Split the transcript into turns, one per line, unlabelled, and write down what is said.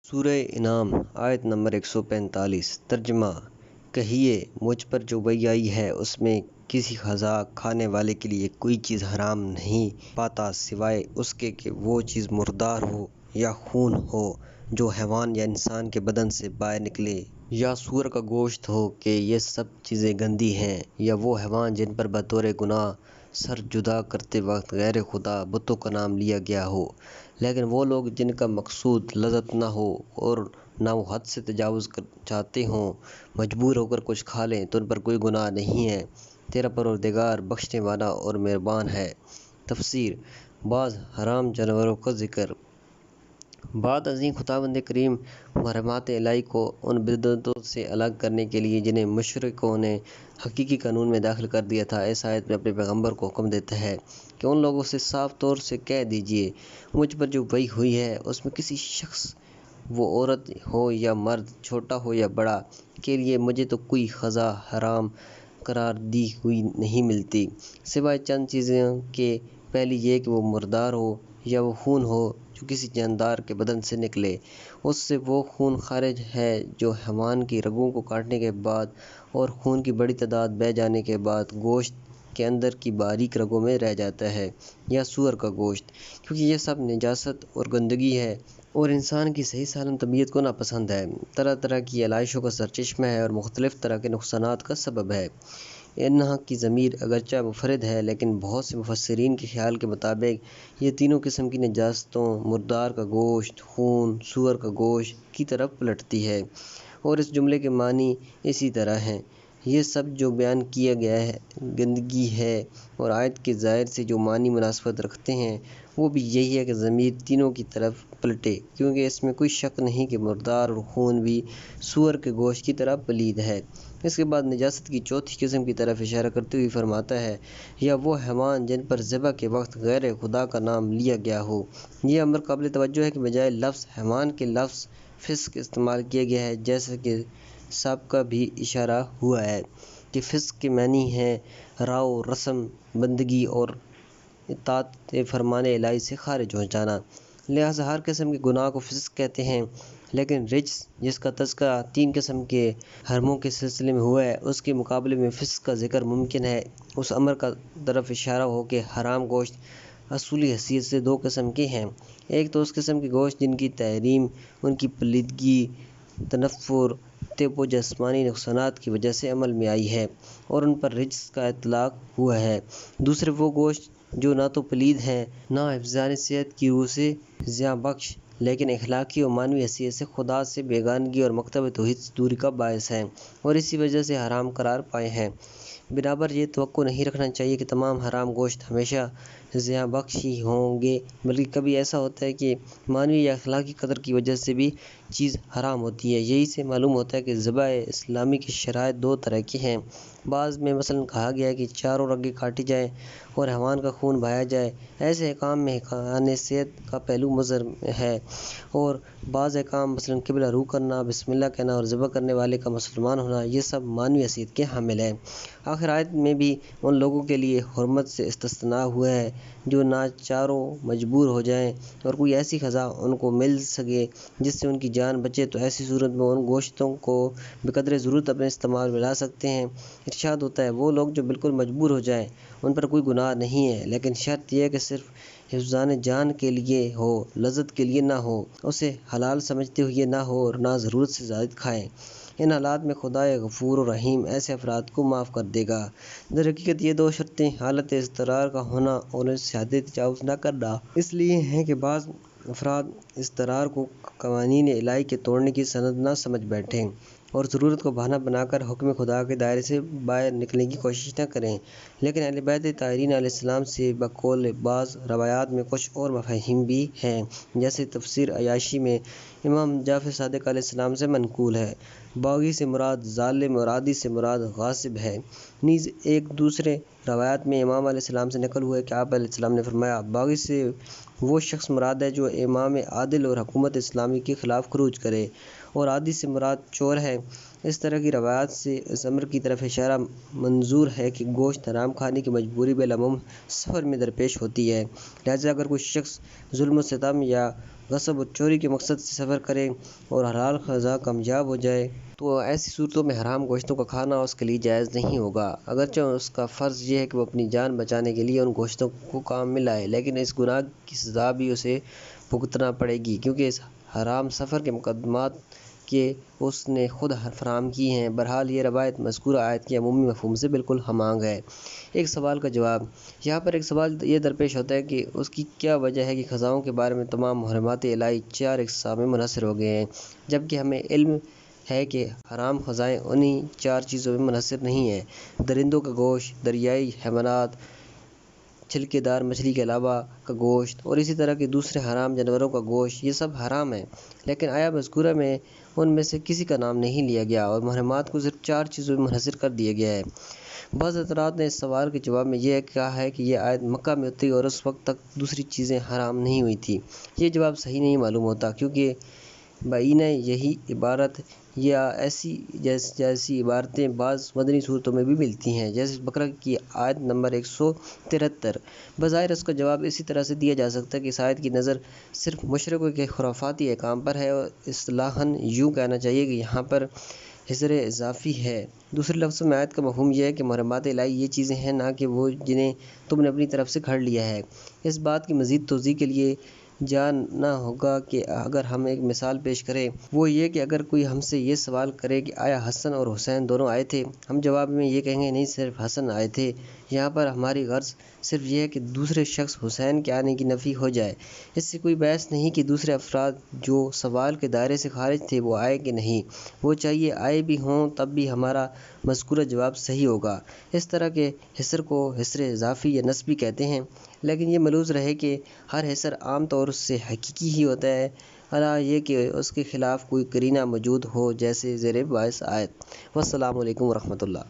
سورہ انعام آیت نمبر 145 ترجمہ: کہیے مجھ پر جو وحی آئی ہے اس میں کسی غذا کھانے والے کے لیے کوئی چیز حرام نہیں پاتا سوائے اس کے کہ وہ چیز مردار ہو یا خون ہو جو حیوان یا انسان کے بدن سے باہر نکلے، یا سور کا گوشت ہو کہ یہ سب چیزیں گندی ہیں، یا وہ حیوان جن پر بطور گناہ سر جدا کرتے وقت غیر خدا بتوں کا نام لیا گیا ہو۔ لیکن وہ لوگ جن کا مقصود لذت نہ ہو اور نہ وہ حد سے تجاوز چاہتے ہوں مجبور ہو کر کچھ کھا لیں تو ان پر کوئی گناہ نہیں ہے، تیرا پروردگار بخشنے والا اور مہربان ہے۔ تفسیر: بعض حرام جانوروں کا ذکر۔ بعد ازیں خداوند کریم محرمات الہی کو ان بدعتوں سے الگ کرنے کے لیے جنہیں مشرکوں نے حقیقی قانون میں داخل کر دیا تھا، اس آیت میں اپنے پیغمبر کو حکم دیتا ہے کہ ان لوگوں سے صاف طور سے کہہ دیجیے، مجھ پر جو وحی ہوئی ہے اس میں کسی شخص، وہ عورت ہو یا مرد، چھوٹا ہو یا بڑا، کے لیے مجھے تو کوئی غذا حرام قرار دی ہوئی نہیں ملتی سوائے چند چیزوں کے۔ پہلی یہ کہ وہ مردار ہو یا وہ خون ہو جو کسی جاندار کے بدن سے نکلے، اس سے وہ خون خارج ہے جو حیوان کی رگوں کو کاٹنے کے بعد اور خون کی بڑی تعداد بہہ جانے کے بعد گوشت کے اندر کی باریک رگوں میں رہ جاتا ہے، یا سور کا گوشت، کیونکہ یہ سب نجاست اور گندگی ہے اور انسان کی صحیح سالم طبیعت کو ناپسند ہے، طرح طرح کی علائشوں کا سرچشمہ ہے اور مختلف طرح کے نقصانات کا سبب ہے۔ انہا کی ضمیر اگرچہ منفرد ہے لیکن بہت سے مفسرین کے خیال کے مطابق یہ تینوں قسم کی نجاستوں مردار کا گوشت، خون، سور کا گوشت کی طرف پلٹتی ہے، اور اس جملے کے معنی اسی طرح ہیں۔ یہ سب جو بیان کیا گیا ہے گندگی ہے، اور آیت کے ظاہر سے جو معنی مناسبت رکھتے ہیں وہ بھی یہی ہے کہ ضمیر تینوں کی طرف پلٹے، کیونکہ اس میں کوئی شک نہیں کہ مردار اور خون بھی سور کے گوشت کی طرح پلید ہے۔ اس کے بعد نجاست کی چوتھی قسم کی طرف اشارہ کرتے ہوئے فرماتا ہے، یا وہ حیوان جن پر ذبح کے وقت غیر خدا کا نام لیا گیا ہو۔ یہ امر قابل توجہ ہے کہ بجائے لفظ حیوان کے لفظ فسق استعمال کیا گیا ہے، جیسا کہ سابقہ بھی اشارہ ہوا ہے کہ فسق کے معنی ہیں راؤ رسم بندگی اور اطاعت فرمان الہی سے خارج ہو جانا، لہٰذا ہر قسم کے گناہ کو فسق کہتے ہیں۔ لیکن رجس جس کا تذکرہ 3 قسم کے حرموں کے سلسلے میں ہوا ہے، اس کے مقابلے میں فسق کا ذکر ممکن ہے اس امر کا طرف اشارہ ہو کہ حرام گوشت اصولی حیثیت سے 2 قسم کے ہیں۔ ایک تو اس قسم کے گوشت جن کی تحریم ان کی پلیدگی، تنفر، طب و جسمانی نقصانات کی وجہ سے عمل میں آئی ہے اور ان پر رجس کا اطلاق ہوا ہے۔ دوسرے وہ گوشت جو نہ تو پلید ہیں، نہ حفظان صحت کی روح سے زیاں بخش، لیکن اخلاقی و معنوی حیثیت سے خدا سے بیگانگی اور مکتب توحید سے دوری کا باعث ہیں اور اسی وجہ سے حرام قرار پائے ہیں۔ بنابر یہ توقع نہیں رکھنا چاہیے کہ تمام حرام گوشت ہمیشہ زیاں بخش ہی ہوں گے، بلکہ کبھی ایسا ہوتا ہے کہ معنوی یا اخلاقی قدر کی وجہ سے بھی چیز حرام ہوتی ہے۔ یہی سے معلوم ہوتا ہے کہ ذبح اسلامی کی شرائط 2 طرح کی ہیں۔ بعض میں مثلاً کہا گیا ہے کہ چاروں رگیں کاٹی جائیں اور حیوان کا خون بہایا جائے، ایسے احکام میں حفظان صحت کا پہلو مضر ہے، اور بعض احکام مثلاً قبلہ رخ کرنا، بسم اللہ کہنا اور ذبح کرنے والے کا مسلمان ہونا، یہ سب معنوی حیثیت کے حامل ہیں۔ آخر آیت میں بھی ان لوگوں کے لیے حرمت سے استثناء ہوا ہے جو ناچاروں مجبور ہو جائیں اور کوئی ایسی غذا ان کو مل سکے جس سے ان کی جان بچے، تو ایسی صورت میں ان گوشتوں کو بقدر ضرورت اپنے استعمال میں لا سکتے ہیں۔ ارشاد ہوتا ہے، وہ لوگ جو بالکل مجبور ہو جائیں ان پر کوئی گناہ نہیں ہے، لیکن شرط یہ ہے کہ صرف حفظان جان کے لیے ہو، لذت کے لیے نہ ہو، اسے حلال سمجھتے ہوئے نہ ہو اور نہ ضرورت سے زائد کھائیں۔ ان حالات میں خدائے غفور و رحیم ایسے افراد کو معاف کر دے گا۔ در حقیقت یہ 2 شرطیں حالت اضطرار کا ہونا اور ان سے حد تجاوز نہ کرنا اس لیے ہیں کہ بعض افراد اضطرار کو قوانین الہی کے توڑنے کی سند نہ سمجھ بیٹھیں اور ضرورت کو بہانہ بنا کر حکم خدا کے دائرے سے باہر نکلنے کی کوشش نہ کریں۔ لیکن اہل بیت طاہرین علیہ السلام سے بقول بعض روایات میں کچھ اور مفاہیم بھی ہیں، جیسے تفسیر عیاشی میں امام جعفر صادق علیہ السلام سے منقول ہے، باغی سے مراد ظالم اور عادی سے مراد غاصب ہے۔ نیز ایک دوسرے روایات میں امام علیہ السلام سے نقل ہوا ہے کہ آپ علیہ السلام نے فرمایا، باغی سے وہ شخص مراد ہے جو امام عادل اور حکومت اسلامی کے خلاف خروج کرے، اور عادی سے مراد چور ہے اس طرح کی روایات سے اس امر کی طرف اشارہ منظور ہے کہ گوشت حرام کھانے کی مجبوری بالعموم سفر میں درپیش ہوتی ہے، لہذا اگر کوئی شخص ظلم و ستم یا غصب و چوری کے مقصد سے سفر کرے اور حلال غذا کامیاب ہو جائے تو ایسی صورتوں میں حرام گوشتوں کا کھانا اس کے لیے جائز نہیں ہوگا، اگرچہ اس کا فرض یہ ہے کہ وہ اپنی جان بچانے کے لیے ان گوشتوں کو کام میں لائے، لیکن اس گناہ کی سزا بھی اسے بھگتنا پڑے گی، کیونکہ اس حرام سفر کے مقدمات کہ اس نے خود فراہم کی ہیں۔ بہرحال یہ روایت مذکورہ آیت کے عمومی مفہوم سے بالکل ہم آہنگ ہے۔ ایک سوال کا جواب۔ یہاں پر ایک سوال یہ درپیش ہوتا ہے کہ اس کی کیا وجہ ہے کہ غذاؤں کے بارے میں تمام محرمات الہی 4 اقسام میں منحصر ہو گئے ہیں، جبکہ ہمیں علم ہے کہ حرام غذائیں انہی 4 چیزوں میں منحصر نہیں ہیں۔ درندوں کا گوشت، دریائی حیوانات، چھلکے دار مچھلی کے علاوہ کا گوشت اور اسی طرح کے دوسرے حرام جانوروں کا گوشت، یہ سب حرام ہیں، لیکن آیت مذکورہ میں ان میں سے کسی کا نام نہیں لیا گیا اور محرمات کو صرف 4 چیزوں میں منحصر کر دیا گیا ہے۔ بعض حضرات نے اس سوال کے جواب میں یہ کہا ہے کہ یہ آیت مکہ میں اتری اور اس وقت تک دوسری چیزیں حرام نہیں ہوئی تھیں۔ یہ جواب صحیح نہیں معلوم ہوتا، کیونکہ بعینہ یہی عبارت یا ایسی جیسی عبارتیں بعض مدنی صورتوں میں بھی ملتی ہیں، جیسے بقرہ کی آیت نمبر 173۔ بظاہر اس کا جواب اسی طرح سے دیا جا سکتا ہے کہ اس آیت کی نظر صرف مشرکوں کے خرافاتی احکام پر ہے اور اصطلاحاً یوں کہنا چاہیے کہ یہاں پر حصر اضافی ہے۔ دوسرے لفظوں میں آیت کا مفہوم یہ ہے کہ محرمات الہی یہ چیزیں ہیں نہ کہ وہ جنہیں تم نے اپنی طرف سے گھڑ لیا ہے۔ اس بات کی مزید توضیح کے لیے جاننا ہوگا کہ اگر ہم ایک مثال پیش کریں، وہ یہ کہ اگر کوئی ہم سے یہ سوال کرے کہ آیا حسن اور حسین دونوں آئے تھے، ہم جواب میں یہ کہیں گے نہیں، صرف حسن آئے تھے۔ یہاں پر ہماری غرض صرف یہ ہے کہ دوسرے شخص حسین کے آنے کی نفی ہو جائے، اس سے کوئی بحث نہیں کہ دوسرے افراد جو سوال کے دائرے سے خارج تھے وہ آئے کہ نہیں، وہ چاہیے آئے بھی ہوں تب بھی ہمارا مذکورہ جواب صحیح ہوگا۔ اس طرح کے حصر کو حصر اضافی یا نسبی کہتے ہیں، لیکن یہ ملحوظ رہے کہ ہر حصر عام طور سے حقیقی ہی ہوتا ہے، الا یہ کہ اس کے خلاف کوئی قرینہ موجود ہو، جیسے زیر باعث آیت۔ والسلام علیکم ورحمۃ اللہ۔